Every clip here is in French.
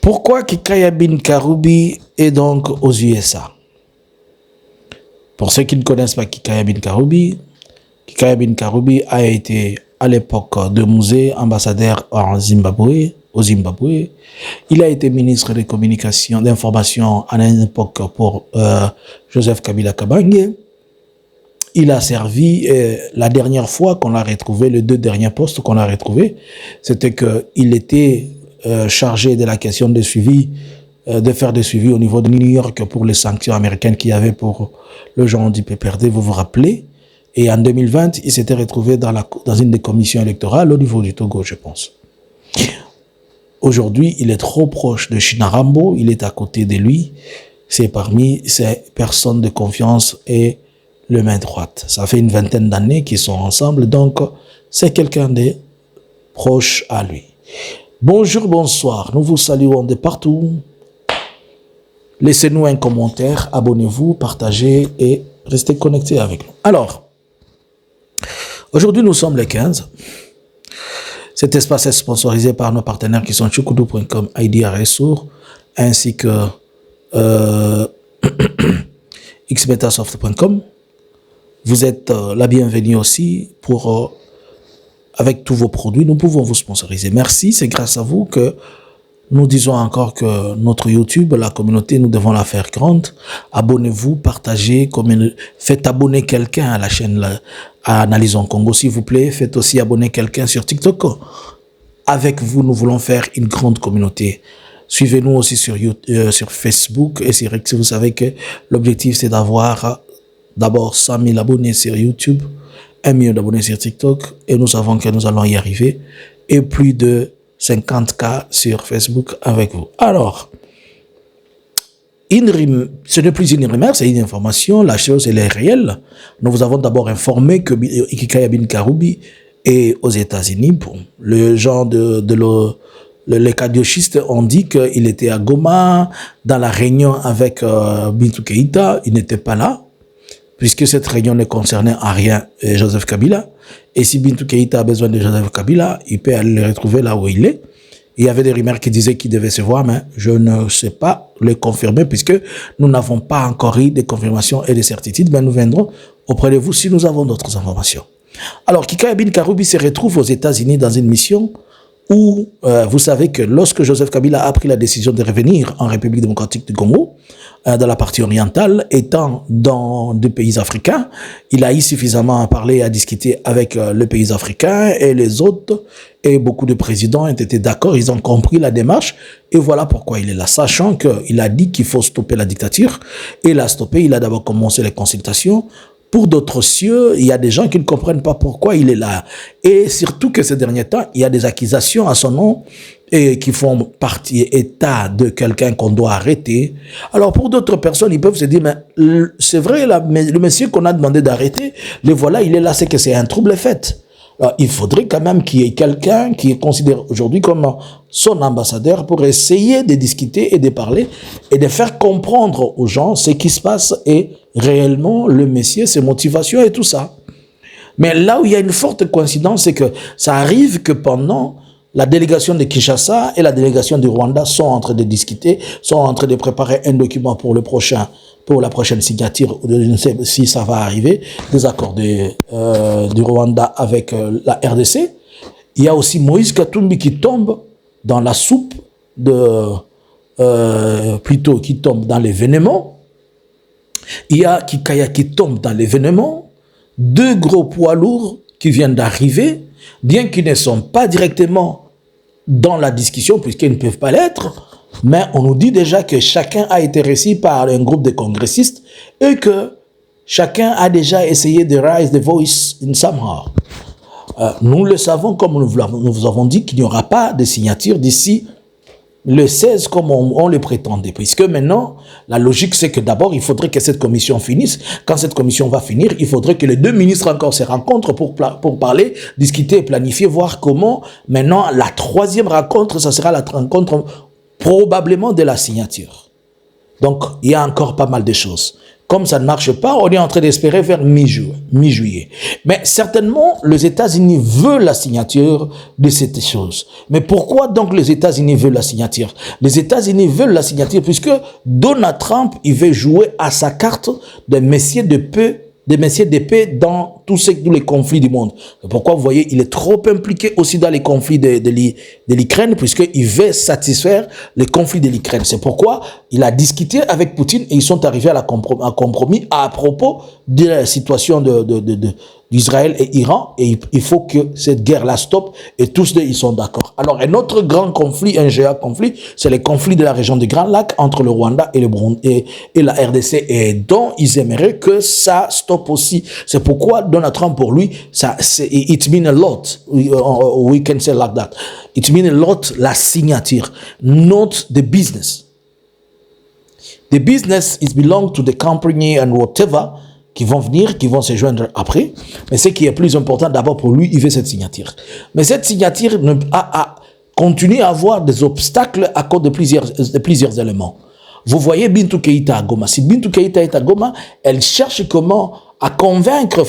Pourquoi Kikaya bin Karoubi est donc aux USA? Pour ceux qui ne connaissent pas Kikaya bin Karoubi a été à l'époque de Musée ambassadeur au Zimbabwe. Il a été ministre des communications, d'information à une époque pour Joseph Kabila Kabange. Il a servi, la dernière fois qu'on l'a retrouvé, les 2 derniers postes qu'on l'a retrouvé, c'était qu'il était chargé de la question de suivi, de faire des suivis au niveau de New York pour les sanctions américaines qu'il y avait pour le genre du PPRD, vous vous rappelez. Et en 2020, il s'était retrouvé dans une des commissions électorales au niveau du Togo, je pense. Aujourd'hui, il est trop proche de Shinarambo, il est à côté de lui. C'est parmi ces personnes de confiance et le main droite. Ça fait une 20aine d'années qu'ils sont ensemble, donc c'est quelqu'un de proche à lui. Bonjour, bonsoir, nous vous saluons de partout. Laissez-nous un commentaire, abonnez-vous, partagez et restez connectés avec nous. Alors, aujourd'hui nous sommes le 15. Cet espace est sponsorisé par nos partenaires qui sont chukudu.com, IDRSour, ainsi que xbetasoft.com. Vous êtes la bienvenue aussi pour, avec tous vos produits, nous pouvons vous sponsoriser. Merci, c'est grâce à vous que nous disons encore que notre YouTube, la communauté, nous devons la faire grande. Abonnez-vous, partagez, faites abonner quelqu'un à la chaîne à Analysons Congo, s'il vous plaît. Faites aussi abonner quelqu'un sur TikTok. Avec vous, nous voulons faire une grande communauté. Suivez-nous aussi sur Facebook et sur X. Vous savez que l'objectif, c'est d'avoir d'abord 100 000 abonnés sur YouTube, 1 million d'abonnés sur TikTok, et nous savons que nous allons y arriver, et plus de 50K sur Facebook avec vous. Alors, ce n'est plus une rumeur, c'est une information, la chose elle est réelle. Nous vous avons d'abord informé que Kikaya bin Karoubi est aux États-Unis. Bon, le genre les cardiochistes ont dit qu'il était à Goma, dans la réunion avec Bintou Keïta, il n'était pas là, puisque cette réunion ne concernait en rien Joseph Kabila. Et si Bintou Keïta a besoin de Joseph Kabila, il peut aller le retrouver là où il est. Il y avait des rumeurs qui disaient qu'il devait se voir, mais je ne sais pas le confirmer puisque nous n'avons pas encore eu de confirmations et de certitudes. Mais nous viendrons auprès de vous si nous avons d'autres informations. Alors, Kikaya bin Karoubi se retrouve aux États-Unis dans une mission où vous savez que lorsque Joseph Kabila a pris la décision de revenir en République démocratique du Congo, dans la partie orientale, étant dans des pays africains, il a eu suffisamment à parler et à discuter avec les pays africains et les autres, et beaucoup de présidents ont été d'accord, ils ont compris la démarche, et voilà pourquoi il est là, sachant qu'il a dit qu'il faut stopper la dictature, et il a stoppé, il a d'abord commencé les consultations. Pour d'autres cieux, il y a des gens qui ne comprennent pas pourquoi il est là. Et surtout que ces derniers temps, il y a des accusations à son nom et qui font partie état de quelqu'un qu'on doit arrêter. Alors pour d'autres personnes, ils peuvent se dire, mais c'est vrai, là, mais le monsieur qu'on a demandé d'arrêter, le voilà, il est là, c'est que c'est un trouble fait. Alors, il faudrait quand même qu'il y ait quelqu'un qui est considéré aujourd'hui comme son ambassadeur pour essayer de discuter et de parler et de faire comprendre aux gens ce qui se passe et réellement le monsieur, ses motivations et tout ça. Mais là où il y a une forte coïncidence, c'est que ça arrive que pendant la délégation de Kinshasa et la délégation du Rwanda sont en train de discuter, sont en train de préparer un document pour la prochaine signature, je ne sais si ça va arriver, des accords du Rwanda avec la RDC. Il y a aussi Moïse Katumbi qui tombe dans la soupe plutôt qui tombe dans l'événement. Il y a Kikaya qui tombe dans l'événement. 2 gros poids lourds qui viennent d'arriver, bien qu'ils ne sont pas directement dans la discussion, puisqu'ils ne peuvent pas l'être, mais on nous dit déjà que chacun a été reçu par un groupe de congressistes et que chacun a déjà essayé de raise the voice in somehow. Nous le savons, comme nous vous avons dit, qu'il n'y aura pas de signature d'ici le 16 comme on le prétendait. Puisque maintenant, la logique c'est que d'abord, il faudrait que cette commission finisse. Quand cette commission va finir, il faudrait que les 2 ministres encore se rencontrent pour parler, discuter, planifier, voir comment. Maintenant, la 3e rencontre, ça sera la rencontre probablement de la signature. Donc, il y a encore pas mal de choses. Comme ça ne marche pas, on est en train d'espérer vers mi-juillet. Mais certainement, les États-Unis veulent la signature de cette chose. Mais pourquoi donc les États-Unis veulent la signature? Les États-Unis veulent la signature puisque Donald Trump, il veut jouer à sa carte de messieurs de paix, dans tous les conflits du monde. Pourquoi vous voyez, il est trop impliqué aussi dans les conflits de l'Ukraine, puisqu'il veut satisfaire les conflits de l'Ukraine. C'est pourquoi il a discuté avec Poutine et ils sont arrivés à un compromis à propos de la situation d'Israël et Iran, et il faut que cette guerre-là stoppe, et tous deux, ils sont d'accord. Alors, un autre grand conflit, un géant conflit, c'est le conflit de la région des Grands Lacs entre le Rwanda et le Burundi et la RDC, et dont ils aimeraient que ça stoppe aussi. C'est pourquoi Donald Trump, pour lui, it means a lot. We can say like that. It means a lot, la signature, not the business. The business is belong to the company and whatever, qui vont venir, qui vont se joindre après. Mais ce qui est plus important, d'abord pour lui, il veut cette signature. Mais cette signature continue à avoir des obstacles à cause de plusieurs éléments. Vous voyez Bintou Keïta à Goma. Si Bintou Keïta est à Goma, elle cherche comment à convaincre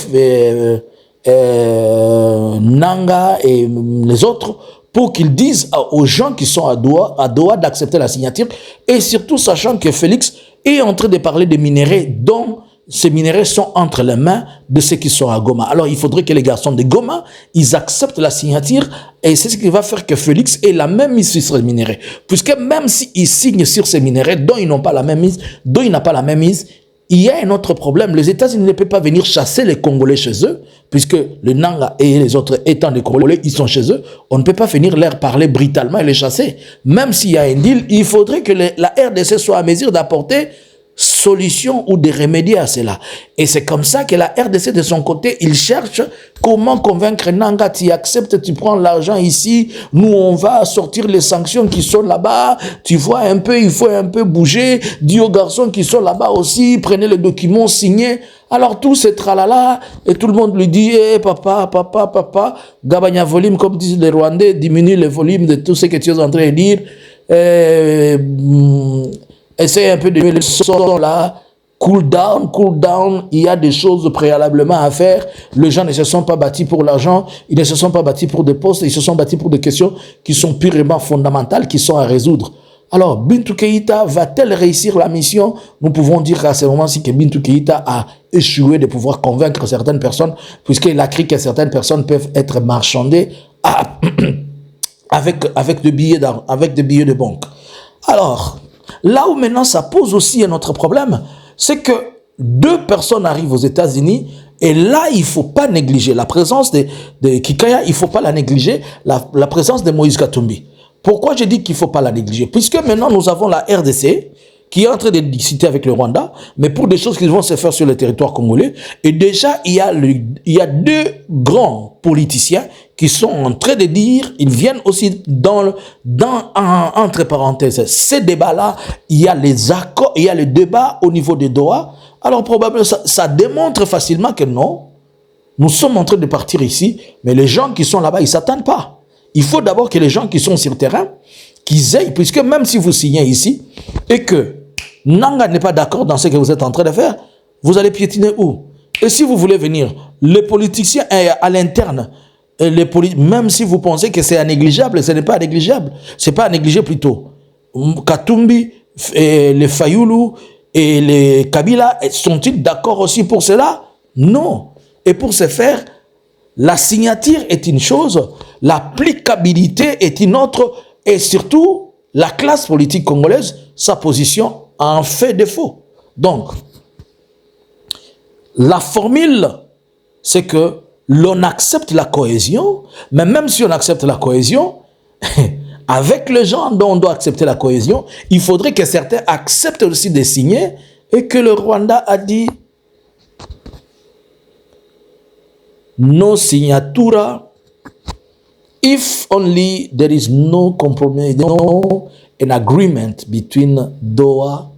Nanga et les autres pour qu'ils disent aux gens qui sont à Doha d'accepter la signature, et surtout sachant que Félix est en train de parler des minéraux dont ces minéraux sont entre les mains de ceux qui sont à Goma. Alors, il faudrait que les garçons de Goma, ils acceptent la signature, et c'est ce qui va faire que Félix ait la même mise sur ces minéraux. Puisque même s'ils signent sur ces minéraux dont ils n'ont pas la même mise, dont il n'a pas la même mise, il y a un autre problème. Les États-Unis ne peuvent pas venir chasser les Congolais chez eux, puisque le Nanga et les autres étant des Congolais, ils sont chez eux. On ne peut pas venir leur parler brutalement et les chasser. Même s'il y a un deal, il faudrait que la RDC soit à mesure d'apporter solution ou de remédier à cela. Et c'est comme ça que la RDC, de son côté, il cherche comment convaincre Nanga, tu acceptes, tu prends l'argent ici, nous on va sortir les sanctions qui sont là-bas, tu vois un peu, il faut un peu bouger, dis aux garçons qui sont là-bas aussi, prenez les documents, signez. Alors tout ce tralala, et tout le monde lui dit, hey, papa, Gabanya volume, comme disent les Rwandais, diminue le volume de tout ce que tu es en train de dire. Essaye un peu de mettre le son là, cool down, il y a des choses préalablement à faire. Les gens ne se sont pas bâtis pour l'argent, ils ne se sont pas bâtis pour des postes, ils se sont bâtis pour des questions qui sont purement fondamentales, qui sont à résoudre. Alors, Bintou Keïta va-t-elle réussir la mission? Nous pouvons dire à ce moment-ci que Bintou Keïta a échoué de pouvoir convaincre certaines personnes, puisqu'il a cru que certaines personnes peuvent être marchandées avec des billets de banque. Alors, là où maintenant ça pose aussi un autre problème, c'est que deux personnes arrivent aux États-Unis, et là, il ne faut pas négliger la présence de Kikaya, il ne faut pas la négliger, la présence de Moïse Katumbi. Pourquoi je dis qu'il ne faut pas la négliger? Puisque maintenant, nous avons la RDC qui est en train de discuter avec le Rwanda, mais pour des choses qui vont se faire sur le territoire congolais. Et déjà, il y a deux grands politiciens qui sont en train de dire, ils viennent aussi entre parenthèses, ces débats-là, il y a les accords, il y a le débat au niveau de Doha. Alors probablement, ça démontre facilement que non, nous sommes en train de partir ici, mais les gens qui sont là-bas, ils ne s'attendent pas. Il faut d'abord que les gens qui sont sur le terrain, qu'ils aillent, puisque même si vous signez ici, et que Nanga n'est pas d'accord dans ce que vous êtes en train de faire, vous allez piétiner où? Et si vous voulez venir, les politiciens à l'interne, même si vous pensez que c'est négligeable, ce n'est pas négligeable. C'est pas à négliger plutôt. Katumbi, les Fayoulou et les Kabila, sont-ils d'accord aussi pour cela? Non. Et pour ce faire, la signature est une chose, l'applicabilité est une autre, et surtout, la classe politique congolaise, sa position en fait défaut. Donc, la formule, c'est que l'on accepte la cohésion, mais même si on accepte la cohésion, avec les gens dont on doit accepter la cohésion, il faudrait que certains acceptent aussi de signer, et que le Rwanda a dit no signatura if only there is no compromise, an agreement between Doha,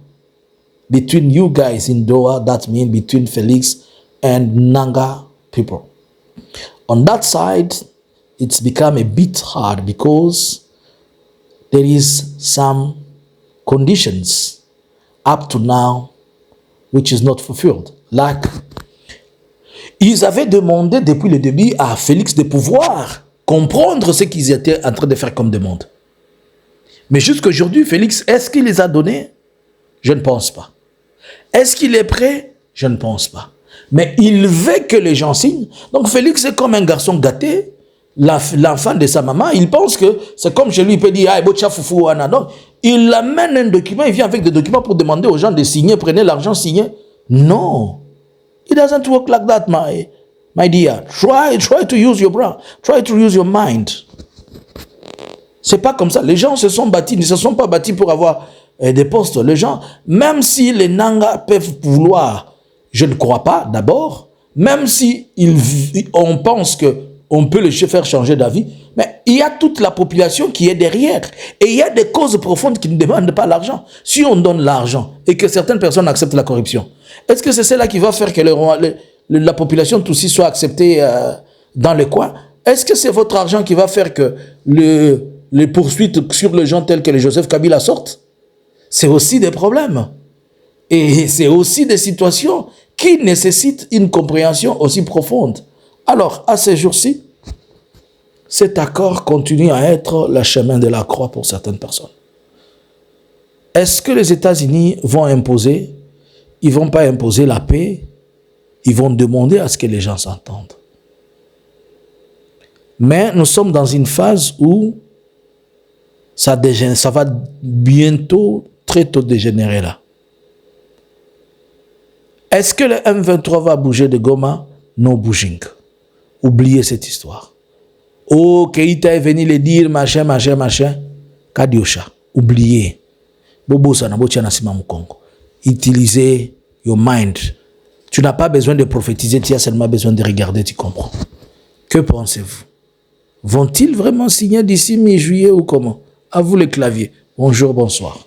between you guys in Doha, that means between Felix and Nanga people. On that side, it's become a bit hard because there is some conditions up to now which is not fulfilled. Like, ils avaient demandé depuis le début à Félix de pouvoir comprendre ce qu'ils étaient en train de faire comme demande. Mais jusqu'aujourd'hui, Félix, est-ce qu'il les a donnés? Je ne pense pas. Est-ce qu'il est prêt? Je ne pense pas. Mais il veut que les gens signent. Donc Félix est comme un garçon gâté, l'enfant de sa maman. Il pense que c'est comme chez lui, il peut dire, ah, foufou, ana. Donc, il amène un document, il vient avec des documents pour demander aux gens de signer, prenez l'argent, signez. Non. It doesn't work like that, my dear. Try to use your brain. Try to use your mind. C'est pas comme ça. Les gens se sont bâtis, ils ne se sont pas bâtis pour avoir des postes. Les gens, même si les Nangas peuvent vouloir, je ne crois pas d'abord, même si on pense qu'on peut les faire changer d'avis, mais il y a toute la population qui est derrière. Et il y a des causes profondes qui ne demandent pas l'argent. Si on donne l'argent et que certaines personnes acceptent la corruption, est-ce que c'est cela qui va faire que la population Tutsi soit acceptée dans le coin? Est-ce que c'est votre argent qui va faire que les poursuites sur les gens tels que les Joseph Kabila sortent? C'est aussi des problèmes. Et c'est aussi des situations qui nécessitent une compréhension aussi profonde. Alors, à ces jours-ci, cet accord continue à être le chemin de la croix pour certaines personnes. Est-ce que les États-Unis vont imposer? Ils ne vont pas imposer la paix. Ils vont demander à ce que les gens s'entendent. Mais nous sommes dans une phase où ça va bientôt, très tôt dégénérer là. Est-ce que le M23 va bouger de Goma? Non, bouging. Oubliez cette histoire. Oh, Keïta est venu le dire, machin. Kadiosha. Oubliez. Bobo Sanabotia Nasima Mukongo. Utilisez your mind. Tu n'as pas besoin de prophétiser, tu as seulement besoin de regarder, tu comprends. Que pensez-vous? Vont-ils vraiment signer d'ici mi-juillet ou comment? À vous les claviers. Bonjour, bonsoir.